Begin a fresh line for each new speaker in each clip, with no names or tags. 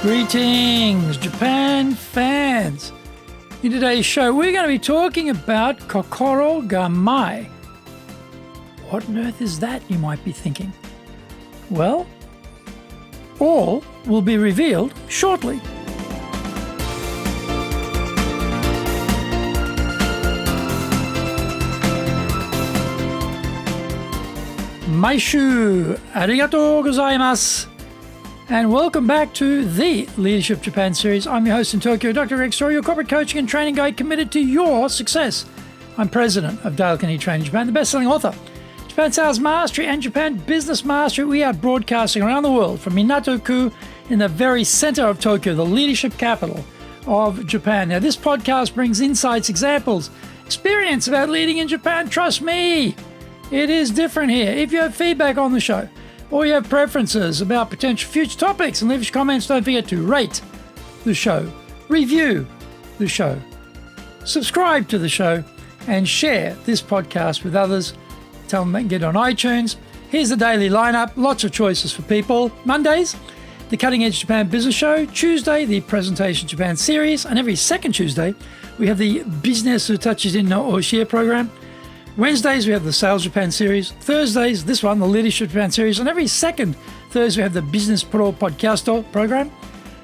Greetings, Japan fans! In today's show, we're going to be talking about Kokorogamae. What on earth is that, you might be thinking? Well, all will be revealed shortly. Maishu, arigatou gozaimasu. And welcome back to the Leadership Japan series. I'm your host in Tokyo, Dr. Greg Story, your corporate coaching and training guide committed to your success. I'm president of Dale Carnegie Training Japan, the best-selling author, Japan Sales Mastery and Japan Business Mastery. We are broadcasting around the world from Minato-ku in the very center of Tokyo, the leadership capital of Japan. Now, this podcast brings insights, examples, experience about leading in Japan. Trust me, it is different here. If you have feedback on the show, or you have preferences about potential future topics and leave your comments, don't forget to rate the show, review the show, subscribe to the show, and share this podcast with others. Tell them they can get on iTunes. Here's the daily lineup, lots of choices for people. Mondays, the Cutting Edge Japan Business Show. Tuesday, the Presentation Japan series. And every second Tuesday, we have the Business Utachi no Oshie program. Wednesdays, we have the Sales Japan series. Thursdays, this one, the Leadership Japan series. And every second Thursday, we have the Business Pro Podcasto program.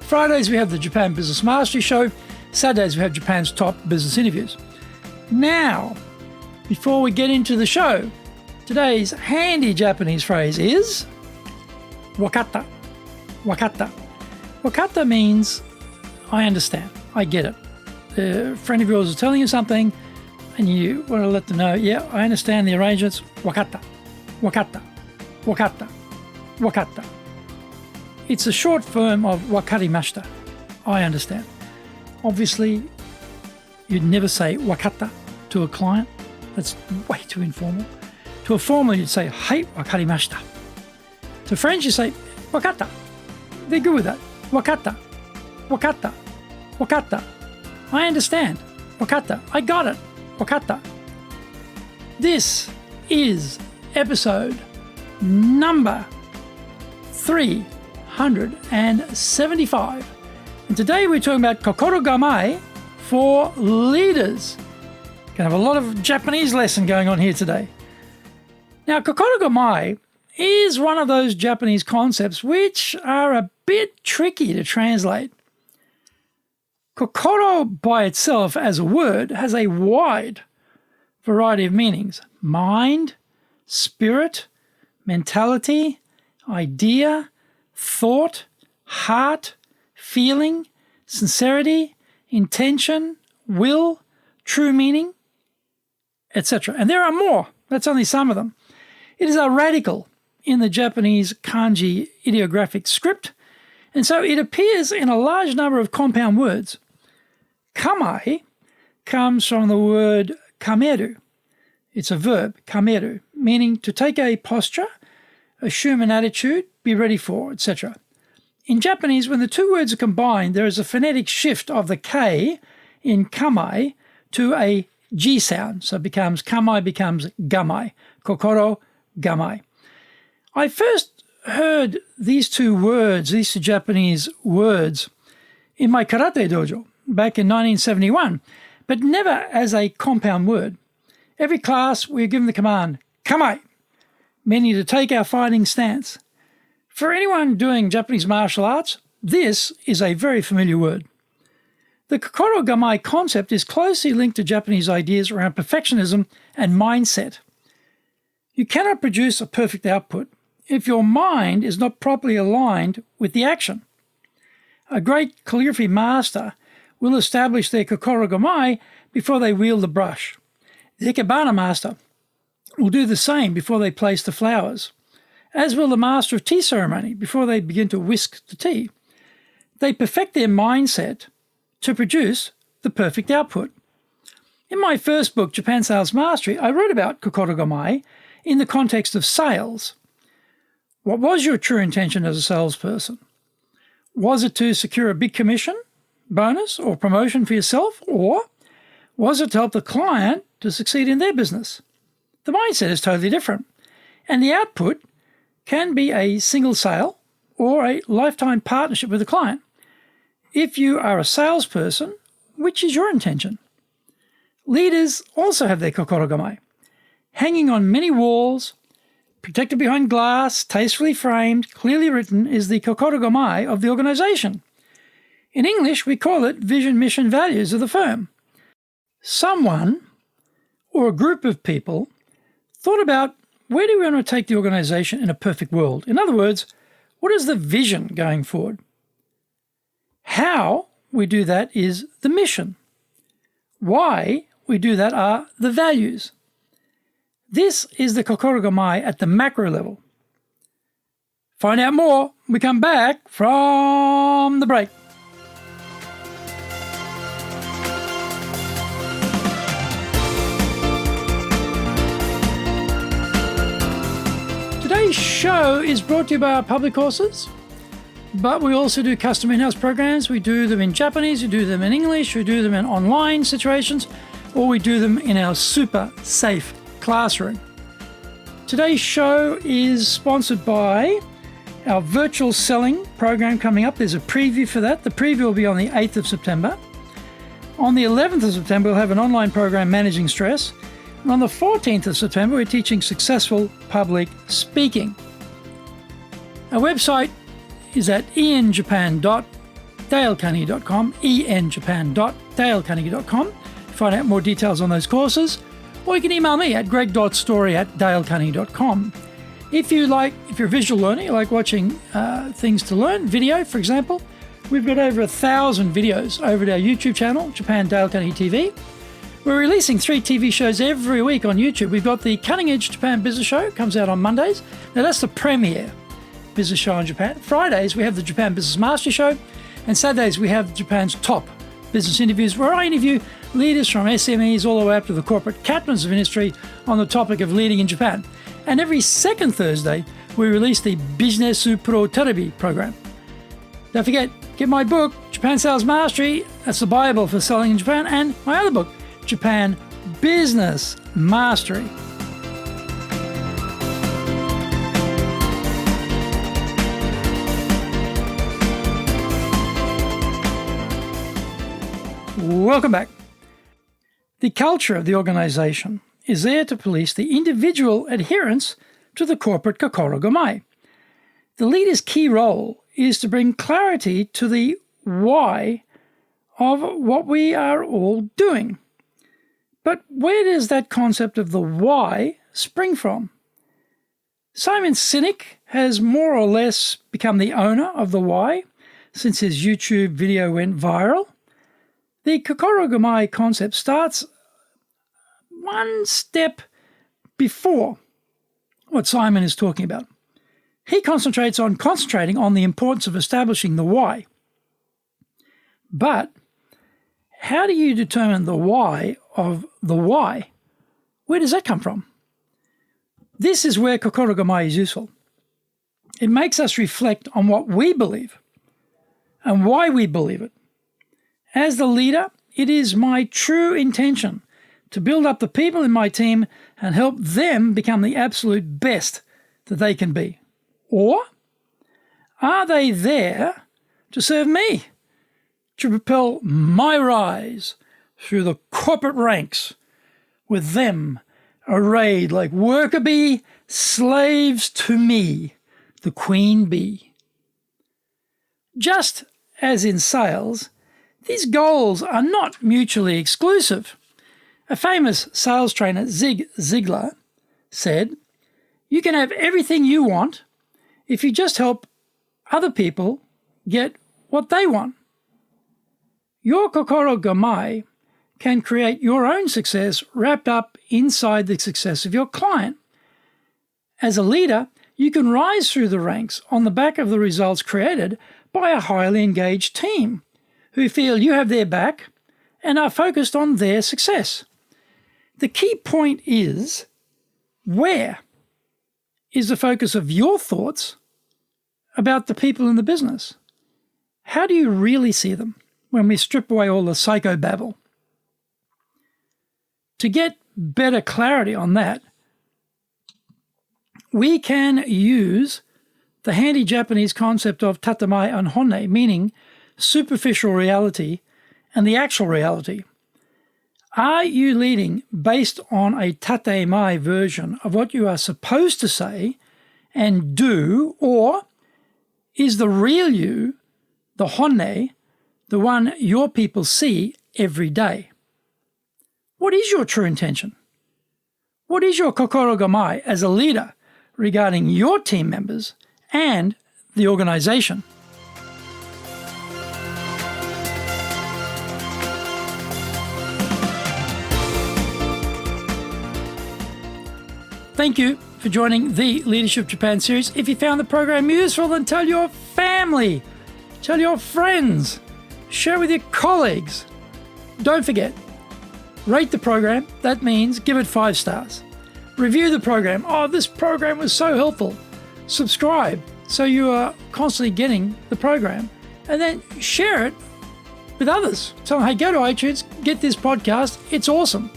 Fridays, we have the Japan Business Mastery Show. Saturdays, we have Japan's top business interviews. Now, before we get into the show, today's handy Japanese phrase is wakatta. Wakatta. Wakatta means I understand, I get it. A friend of yours is telling you something, and you want to let them know, yeah, I understand the arrangements. Wakatta, wakatta, wakatta, wakatta. It's a short form of wakarimashita. I understand. Obviously, you'd never say wakatta to a client. That's way too informal. To a formal, you'd say, hai, wakarimashita. To friends, you say, wakatta. They're good with that. Wakatta, wakatta, wakatta. I understand. Wakatta. I got it. Wakatta. This is episode number 375. And today we're talking about Kokorogamae for Leaders. Gonna have a lot of Japanese lesson going on here today. Now, Kokorogamae is one of those Japanese concepts which are a bit tricky to translate. Kokoro by itself as a word has a wide variety of meanings. Mind, spirit, mentality, idea, thought, heart, feeling, sincerity, intention, will, true meaning, etc. And there are more. That's only some of them. It is a radical in the Japanese kanji ideographic script, and so it appears in a large number of compound words. Kamae comes from the word kamaeru. It's a verb, kamaeru, meaning to take a posture, assume an attitude, be ready for, etc. In Japanese, when the two words are combined, there is a phonetic shift of the K in kamae to a G sound. So kamae becomes gamae, kokoro gamae. I first heard these two Japanese words, in my karate dojo back in 1971, but never as a compound word. Every class, we are given the command, kamae, meaning to take our fighting stance. For anyone doing Japanese martial arts, this is a very familiar word. The Kokorogamae concept is closely linked to Japanese ideas around perfectionism and mindset. You cannot produce a perfect output if your mind is not properly aligned with the action. A great calligraphy master will establish their Kokorogamae before they wield the brush. The ikebana master will do the same before they place the flowers, as will the master of tea ceremony before they begin to whisk the tea. They perfect their mindset to produce the perfect output. In my first book, Japan Sales Mastery, I wrote about Kokorogamae in the context of sales. What was your true intention as a salesperson? Was it to secure a big commission, bonus, or promotion for yourself, or was it to help the client to succeed in their business? The mindset is totally different, and the output can be a single sale or a lifetime partnership with the client. if you are a salesperson, which is your intention? Leaders also have their kokorogamae. Hanging on many walls, protected behind glass, tastefully framed, clearly written, is the kokorogamae of the organization. In English, we call it vision, mission, values of the firm. Someone or a group of people thought about, where do we want to take the organization in a perfect world? In other words, what is the vision going forward? How we do that is the mission. Why we do that are the values. This is the kokorogamae at the macro level. Find out more when we come back from the break. Today's show is brought to you by our public courses, but we also do custom in-house programs. We do them in Japanese, we do them in English, we do them in online situations, or we do them in our super safe classroom. Today's show is sponsored by our virtual selling program coming up. There's a preview for that. The preview will be on the 8th of September. On the 11th of September, we'll have an online program, Managing Stress. And on the 14th of September, we're teaching successful public speaking. Our website is at enjapan.dalecarnegie.com, enjapan.dalecarnegie.com. Find out more details on those courses, or you can email me at greg.story@dalecarnegie.com. If you're a visual learner, you like watching things to learn, video, for example, we've got over 1,000 videos over at our YouTube channel, Japan Dale Carnegie TV. We're releasing 3 TV shows every week on YouTube. We've got the Cutting Edge Japan Business Show, comes out on Mondays. Now that's the premier business show in Japan. Fridays, we have the Japan Business Mastery Show. And Saturdays, we have Japan's top business interviews, where I interview leaders from SMEs all the way up to the corporate captains of industry on the topic of leading in Japan. And every second Thursday, we release the Business Pro Terebi program. Don't forget, get my book, Japan Sales Mastery. That's the Bible for selling in Japan. And my other book, Japan Business Mastery. Welcome back. The culture of the organization is there to police the individual adherence to the corporate kokorogamae. The leader's key role is to bring clarity to the why of what we are all doing. But where does that concept of the why spring from? Simon Sinek has more or less become the owner of the why since his YouTube video went viral. The Kokorogamae concept starts one step before what Simon is talking about. He concentrating on the importance of establishing the why. But how do you determine the why of the why? Where does that come from? This is where Kokorogamae is useful. It makes us reflect on what we believe and why we believe it. As the leader, it is my true intention to build up the people in my team and help them become the absolute best that they can be. Or are they there to serve me, to propel my rise through the corporate ranks, with them arrayed like worker bee, slaves to me, the queen bee? Just as in sales, these goals are not mutually exclusive. A famous sales trainer, Zig Ziglar, said, "You can have everything you want if you just help other people get what they want." Your Kokorogamae can create your own success wrapped up inside the success of your client. As a leader, you can rise through the ranks on the back of the results created by a highly engaged team who feel you have their back and are focused on their success. The key point is, where is the focus of your thoughts about the people in the business? How do you really see them when we strip away all the psychobabble? To get better clarity on that, we can use the handy Japanese concept of tatemae and honne, meaning superficial reality and the actual reality. Are you leading based on a tatemae version of what you are supposed to say and do, or is the real you, the honne, the one your people see every day? What is your true intention? What is your Kokorogamae as a leader regarding your team members and the organization? Thank you for joining the Leadership Japan series. If you found the program useful, then tell your family, tell your friends, share with your colleagues. Don't forget, rate the program. That means give it 5 stars. Review the program. Oh, this program was so helpful. Subscribe so you are constantly getting the program. And then share it with others. Tell them, hey, go to iTunes, get this podcast. It's awesome.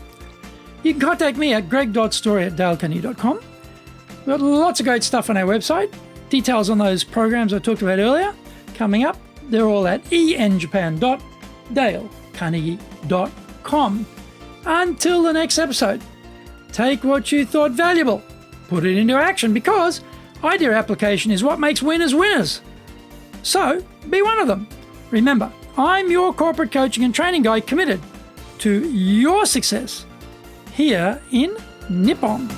You can contact me at greg.story@dalecarnegie.com. We've got lots of great stuff on our website. Details on those programs I talked about earlier coming up. They're all at enjapan.dalecarnegie.com. Until the next episode, take what you thought valuable, put it into action, because idea application is what makes winners winners. So be one of them. Remember, I'm your corporate coaching and training guy committed to your success here in Nippon.